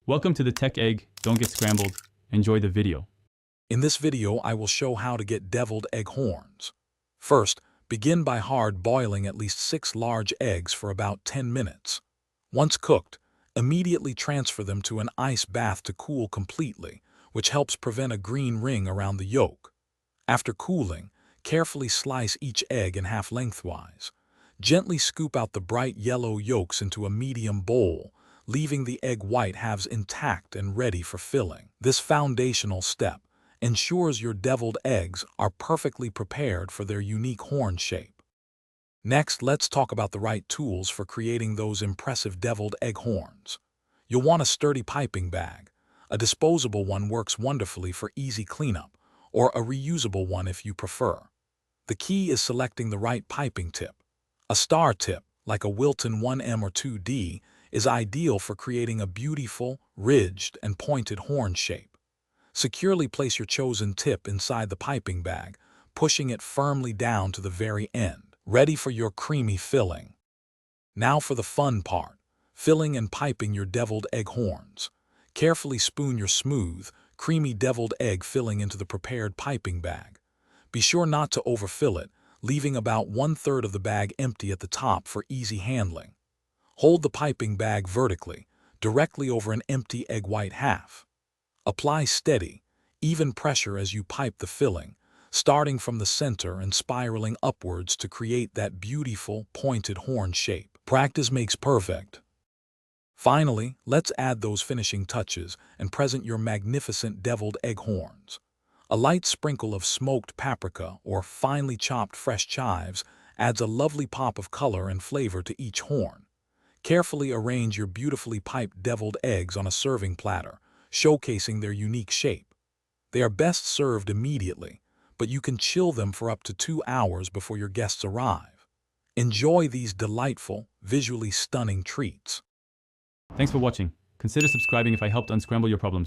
Welcome to the Tech Egg. Don't get scrambled. Enjoy the video. In this video, I will show how to get deviled egg horns. First, begin by hard boiling at least 6 large eggs for about 10 minutes. Once cooked, immediately transfer them to an ice bath to cool completely, which helps prevent a green ring around the yolk. After cooling, carefully slice each egg in half lengthwise. Gently scoop out the bright yellow yolks into a medium bowl, leaving the egg white halves intact and ready for filling. This foundational step ensures your deviled eggs are perfectly prepared for their unique horn shape. Next, let's talk about the right tools for creating those impressive deviled egg horns. You'll want a sturdy piping bag. A disposable one works wonderfully for easy cleanup, or a reusable one if you prefer. The key is selecting the right piping tip. A star tip, like a Wilton 1M or 2D, is ideal for creating a beautiful, ridged, and pointed horn shape. Securely place your chosen tip inside the piping bag, pushing it firmly down to the very end, ready for your creamy filling. Now for the fun part, filling and piping your deviled egg horns. Carefully spoon your smooth, creamy deviled egg filling into the prepared piping bag. Be sure not to overfill it, leaving about 1/3 of the bag empty at the top for easy handling. Hold the piping bag vertically, directly over an empty egg white half. Apply steady, even pressure as you pipe the filling, starting from the center and spiraling upwards to create that beautiful, pointed horn shape. Practice makes perfect. Finally, let's add those finishing touches and present your magnificent deviled egg horns. A light sprinkle of smoked paprika or finely chopped fresh chives adds a lovely pop of color and flavor to each horn. Carefully arrange your beautifully piped deviled eggs on a serving platter, showcasing their unique shape. They are best served immediately, but you can chill them for up to 2 hours before your guests arrive. Enjoy these delightful, visually stunning treats. Thanks for watching. Consider subscribing if I helped unscramble your problems.